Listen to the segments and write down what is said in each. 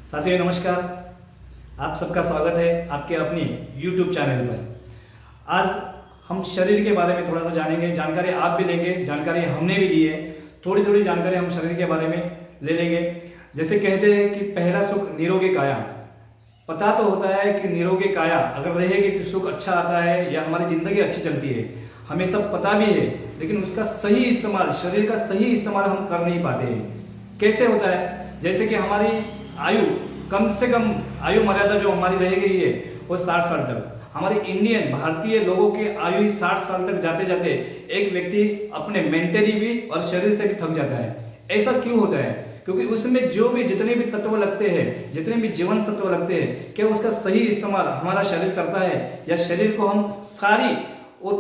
साथियों नमस्कार, आप सबका स्वागत है आपके अपने YouTube चैनल पर। आज हम शरीर के बारे में थोड़ा सा जानेंगे, जानकारी आप भी लेंगे, जानकारी हमने भी ली है। थोड़ी थोड़ी जानकारी हम शरीर के बारे में ले लेंगे। जैसे कहते हैं कि पहला सुख निरोगी काया। पता तो होता है कि निरोगी काया अगर रहेगी तो सुख अच्छा आता है या हमारी ज़िंदगी अच्छी चलती है, हमें सब पता भी है, लेकिन उसका सही इस्तेमाल, शरीर का सही इस्तेमाल हम कर नहीं पाते हैं। कैसे होता है? जैसे कि हमारी आयु, कम से कम आयु मर्यादा जो हमारी रह गई है वो 60 साल तक। हमारे इंडियन भारतीय लोगों की आयु ही 60 साल तक जाते जाते एक व्यक्ति अपने मेंटली भी और शरीर से भी थक जाता है। ऐसा क्यों होता है? क्योंकि उसमें जो भी जितने भी तत्व लगते हैं, जितने भी जीवन सत्व लगते हैं, क्या उसका सही इस्तेमाल हमारा शरीर करता है? या शरीर को हम सारी और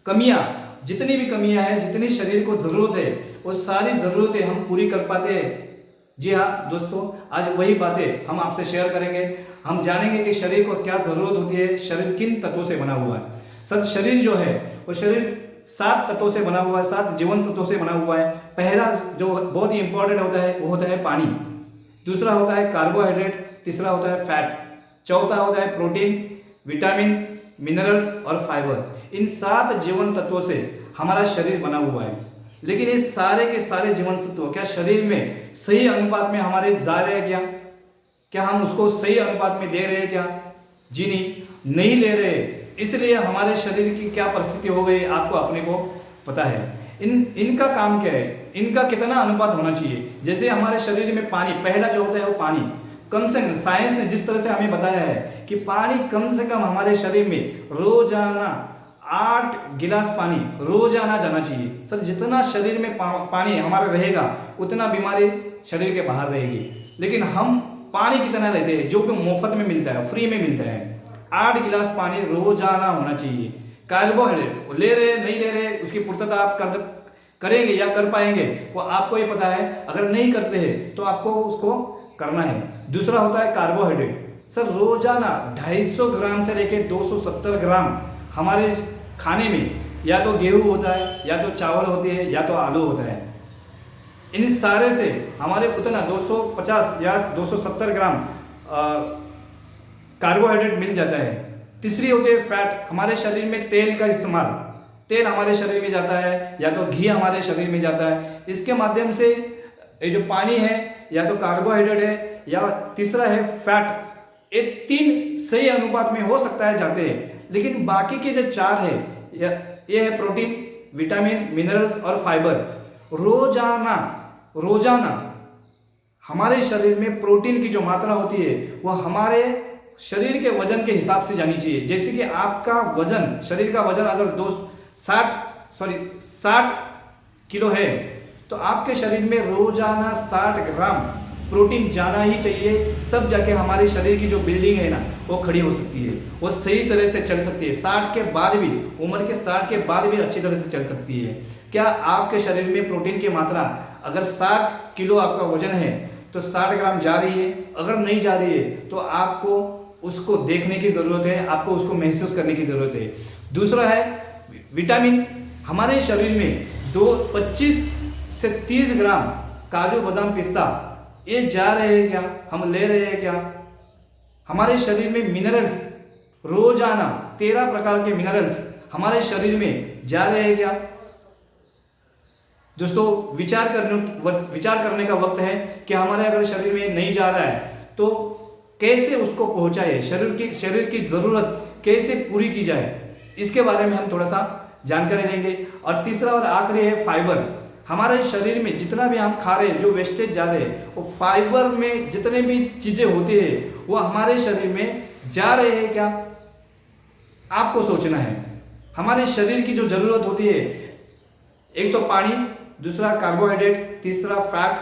कमियां, जितनी भी कमियां हैं, जितनी शरीर को जरूरत है, वो सारी जरूरतें हम पूरी कर पाते हैं? जी हाँ दोस्तों, आज वही बातें हम आपसे शेयर करेंगे। हम जानेंगे कि शरीर को क्या जरूरत होती है, शरीर किन तत्वों से बना हुआ है। सर, शरीर जो है वो शरीर 7 तत्वों से बना हुआ है, 7 जीवन तत्वों से बना हुआ है। पहला जो बहुत ही इंपॉर्टेंट होता है वो होता है पानी, दूसरा होता है कार्बोहाइड्रेट, तीसरा होता है फैट, चौथा होता है प्रोटीन, विटामिन, मिनरल्स और फाइबर। इन 7 जीवन तत्वों से हमारा शरीर बना हुआ है। लेकिन ये सारे के सारे जीवन तत्व क्या शरीर में सही अनुपात में हमारे जा रहे हैं? क्या हम उसको सही अनुपात में दे रहे हैं? क्या जी नहीं ले रहे। इसलिए हमारे शरीर की क्या परिस्थिति हो गई आपको अपने को पता है। इनका काम क्या है, इनका कितना अनुपात होना चाहिए। जैसे हमारे शरीर में पानी, पहला जो होता है वो पानी, कम से कम साइंस ने जिस तरह से हमें बताया है कि पानी कम से कम हमारे शरीर में रोजाना 8 गिलास पानी रोजाना जाना चाहिए। सर, जितना शरीर में पानी हमारा रहेगा उतना बीमारी शरीर के बाहर रहेगी। लेकिन हम पानी कितना लेते हैं? जो कि मुफ्त में मिलता है, फ्री में मिलता है। 8 गिलास पानी रोजाना होना चाहिए। कार्बोहाइड्रेट ले रहे नहीं ले रहे, उसकी पूर्तता आप करेंगे या कर पाएंगे वो आपको ही पता है। अगर नहीं करते हैं तो आपको उसको करना है। दूसरा होता है कार्बोहाइड्रेट। सर, रोजाना 250 ग्राम से लेकर 270 ग्राम हमारे खाने में या तो गेहूं होता है, या तो चावल होते हैं, या तो आलू होता है। इन सारे से हमारे उतना 250 या 270 ग्राम कार्बोहाइड्रेट मिल जाता है। तीसरी होती है फैट। हमारे शरीर में तेल का इस्तेमाल, तेल हमारे शरीर में जाता है, या तो घी हमारे शरीर में जाता है। इसके माध्यम से ये जो पानी है या तो कार्बोहाइड्रेट है, या तीसरा है फैट। ये 3 सही अनुपात में हो सकता है जाते हैं। लेकिन बाकी के जो 4 है, ये है प्रोटीन, विटामिन, मिनरल्स और फाइबर। रोजाना हमारे शरीर में प्रोटीन की जो मात्रा होती है वो हमारे शरीर के वजन के हिसाब से जानी चाहिए। जैसे कि आपका वजन, शरीर का वजन अगर 60 किलो है तो आपके शरीर में रोजाना 60 ग्राम प्रोटीन जाना ही चाहिए। तब जाके हमारे शरीर की जो बिल्डिंग है ना वो खड़ी हो सकती है, वो सही तरह से चल सकती है। 60 के बाद भी, उम्र के 60 के बाद भी अच्छी तरह से चल सकती है। क्या आपके शरीर में प्रोटीन की मात्रा, अगर 60 किलो आपका वजन है तो 60 ग्राम जा रही है? अगर नहीं जा रही है तो आपको उसको देखने की जरूरत है, आपको उसको महसूस करने की जरूरत है। दूसरा है विटामिन। हमारे शरीर में 25 से 30 ग्राम काजू, बादाम, पिस्ता ये जा रहे हैं क्या? हम ले रहे हैं क्या? हमारे शरीर में मिनरल्स, रोजाना 13 प्रकार के मिनरल्स हमारे शरीर में जा रहे हैं क्या? दोस्तों, विचार करने का वक्त है कि हमारे अगर शरीर में नहीं जा रहा है तो कैसे उसको पहुंचाए, शरीर की जरूरत कैसे पूरी की जाए, इसके बारे में हम थोड़ा सा जानकारी लेंगे। और तीसरा और आखिरी है फाइबर। हमारे शरीर में जितना भी हम खा रहे हैं, जो वेस्टेज जा रहे हैं, वो फाइबर में जितने भी चीजें होती है वो हमारे शरीर में जा रहे हैं क्या? आपको सोचना है। हमारे शरीर की जो जरूरत होती है, एक तो पानी, दूसरा कार्बोहाइड्रेट, तीसरा फैट,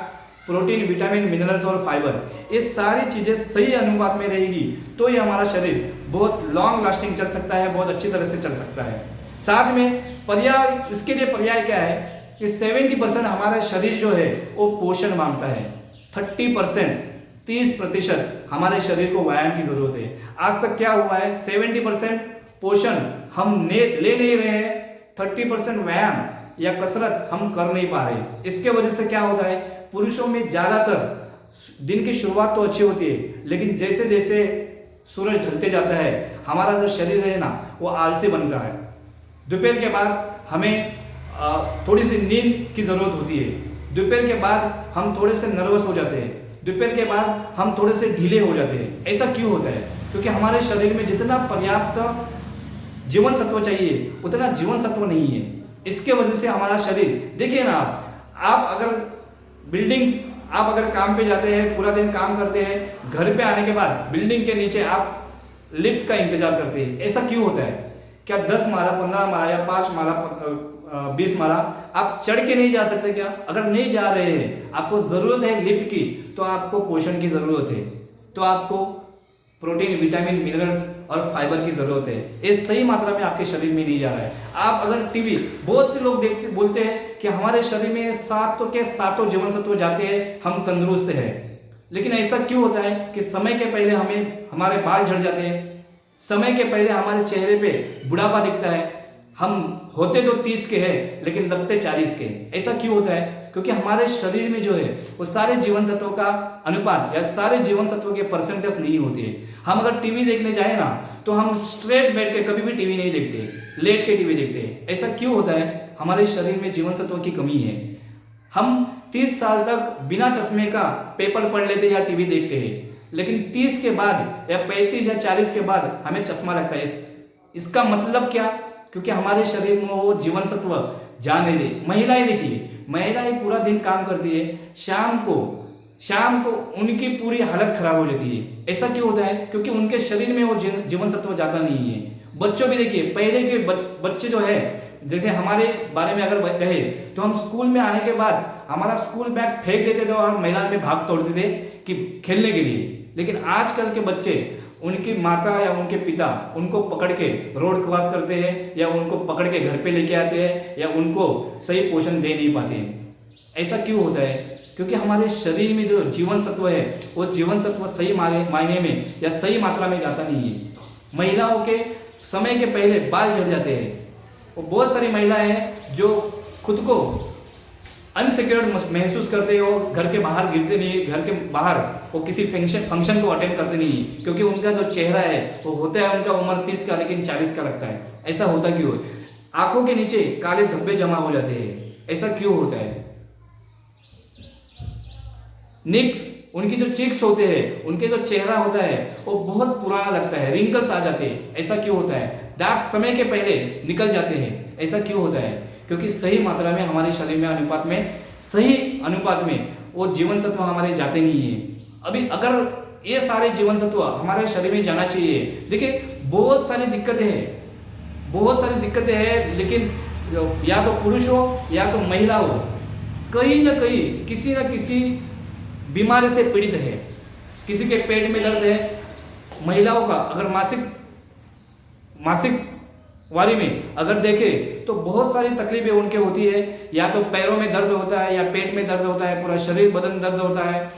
प्रोटीन, विटामिन, मिनरल्स और फाइबर, ये सारी चीजें सही अनुपात में रहेगी तो ये हमारा शरीर बहुत लॉन्ग लास्टिंग चल सकता है, बहुत अच्छी तरह से चल सकता है। साथ में पर्याय, इसके लिए पर्याय क्या है कि 70% हमारा शरीर जो है वो पोषण मांगता है। 30% हमारे शरीर को व्यायाम की जरूरत है। आज तक क्या हुआ है, 70% पोषण हम ले नहीं रहे हैं, 30% व्यायाम या कसरत हम कर नहीं पा रहे। इसके वजह से क्या होता है, पुरुषों में ज्यादातर दिन की शुरुआत तो अच्छी होती है, लेकिन जैसे जैसे सूरज ढलते जाता है हमारा जो शरीर है ना वो आलसी बनता है। दोपहर के बाद हमें थोड़ी सी नींद की ज़रूरत होती है। दोपहर के बाद हम थोड़े से नर्वस हो जाते हैं। दोपहर के बाद हम थोड़े से ढीले हो जाते हैं। ऐसा क्यों होता है? क्योंकि हमारे शरीर में जितना पर्याप्त जीवन सत्व चाहिए उतना जीवन सत्व नहीं है। इसके वजह से हमारा शरीर, देखिए ना, आप अगर काम पे जाते हैं, पूरा दिन काम करते हैं, घर पे आने के बाद बिल्डिंग के नीचे आप लिफ्ट का इंतजार करते हैं। ऐसा क्यों होता है? क्या 10 माला, 15 माला या 5 माला, 20 माला आप चढ़ के नहीं जा सकते क्या? अगर नहीं जा रहे हैं, आपको जरूरत है लिफ्ट की, तो आपको पोषण की जरूरत है, तो आपको प्रोटीन, विटामिन, मिनरल्स और फाइबर की जरूरत है। ये सही मात्रा में आपके शरीर में नहीं जा रहा है। आप अगर टीवी, बहुत से लोग बोलते हैं कि हमारे शरीर में 7 जीवन सत्व जाते हैं, हम तंदुरुस्त हैं। लेकिन ऐसा क्यों होता है कि समय के पहले हमारे बाल झड़ जाते हैं, समय के पहले हमारे चेहरे पे बुढ़ापा दिखता है। हम होते तो 30 के हैं लेकिन लगते 40 के। ऐसा क्यों होता है? क्योंकि हमारे शरीर में जो है वो सारे जीवन सत्वों का अनुपात या सारे जीवन सत्वों के परसेंटेज नहीं होते हैं। हम अगर टीवी देखने जाए ना तो हम स्ट्रेट बैठ के कभी भी टीवी नहीं देखते, लेट के टीवी देखते हैं। ऐसा क्यों होता है? हमारे शरीर में जीवन सत्वों की कमी है। हम 30 साल तक बिना चश्मे का पेपर पढ़ लेते या टीवी देखते हैं, लेकिन 30 के बाद या 35 या 40 के बाद हमें चश्मा लगता है। इसका मतलब क्या? क्योंकि हमारे शरीर में वो जीवन सत्व जा नहीं रहे। महिलाएं देखिए, महिलाएं पूरा दिन काम करती है, शाम को उनकी पूरी हालत खराब हो जाती है। ऐसा क्यों होता है? क्योंकि उनके शरीर में वो जीवन सत्व जाता नहीं है। बच्चों भी देखिए, पहले के बच्चे जो है, जैसे हमारे बारे में अगर कहे तो हम स्कूल में आने के बाद हमारा स्कूल बैग फेंक देते थे और मैदान में भाग तोड़ते थे कि खेलने के लिए। लेकिन आजकल के बच्चे, उनकी माता या उनके पिता उनको पकड़ के रोड क्रॉस करते हैं या उनको पकड़ के घर पे लेके आते हैं या उनको सही पोषण दे नहीं पाते हैं। ऐसा क्यों होता है? क्योंकि हमारे शरीर में जो जीवन सत्व है वो जीवन सत्व सही मायने में या सही मात्रा में जाता नहीं है। महिलाओं के समय के पहले बाल झड़ जाते हैं। वो बहुत सारी महिलाएं हैं जो खुद को अनसिक्योर्ड महसूस करते हो, घर के बाहर गिरते नहीं, घर के बाहर वो किसी फंक्शन को अटेंड करते नहीं, क्योंकि उनका जो चेहरा है वो होता है, उनका उम्र 30 का लेकिन 40 का लगता है। ऐसा होता क्यों है? आंखों के नीचे काले धब्बे जमा हो जाते हैं। ऐसा क्यों होता है? निक्स, उनकी जो चिक्स होते हैं, उनके जो चेहरा होता है वो बहुत पुराना लगता है, रिंकल्स आ जाते हैं। ऐसा क्यों होता है? दांत समय के पहले निकल जाते हैं। ऐसा क्यों होता है? क्योंकि सही मात्रा में हमारे शरीर में सही अनुपात में वो जीवन सत्व हमारे जाते नहीं है। अभी अगर ये सारे जीवन सत्व हमारे शरीर में जाना चाहिए, देखिए बहुत सारी दिक्कतें हैं, लेकिन या तो पुरुष हो या तो महिला हो, कहीं ना कहीं किसी न किसी बीमारी से पीड़ित है। किसी के पेट में दर्द है, महिलाओं का अगर मासिक वारी में अगर देखें तो बहुत सारी तकलीफें उनके होती है। या तो पैरों में दर्द होता है या पेट में दर्द होता है, पूरा शरीर बदन दर्द होता है,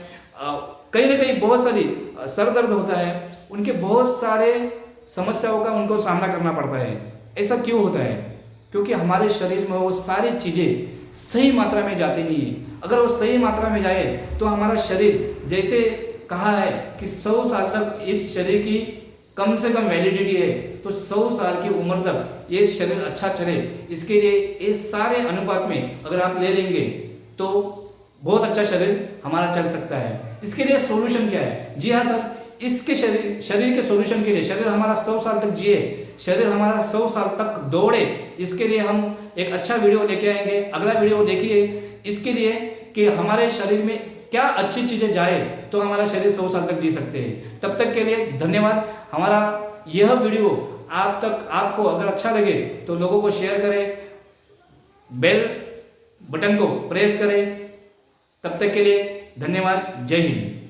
कहीं ना कहीं बहुत सारी सर दर्द होता है। उनके बहुत सारे समस्याओं का उनको सामना करना पड़ता है। ऐसा क्यों होता है? क्योंकि हमारे शरीर में वो सारी चीज़ें सही मात्रा में जाती नहीं है। अगर वो सही मात्रा में जाए तो हमारा शरीर, जैसे कहा है कि 100 साल तक इस शरीर की कम से कम वैलिडिटी है, तो 100 साल की उम्र तक ये शरीर अच्छा चले, इसके लिए इस सारे अनुपात में अगर आप ले लेंगे तो बहुत अच्छा शरीर हमारा चल सकता है। इसके लिए सॉल्यूशन क्या है? जी हाँ सर, इसके शरीर के सॉल्यूशन के लिए, शरीर हमारा 100 साल तक जिए, शरीर हमारा 100 साल तक दौड़े, इसके लिए हम एक अच्छा वीडियो लेके आएंगे। अगला वीडियो देखिए इसके लिए कि हमारे शरीर में क्या अच्छी चीजें जाए तो हमारा शरीर 100 साल तक जी सकते हैं। तब तक के लिए धन्यवाद। हमारा यह वीडियो आपको अगर अच्छा लगे तो लोगों को शेयर करें, बेल बटन को प्रेस करें। तब तक के लिए धन्यवाद। जय हिंद।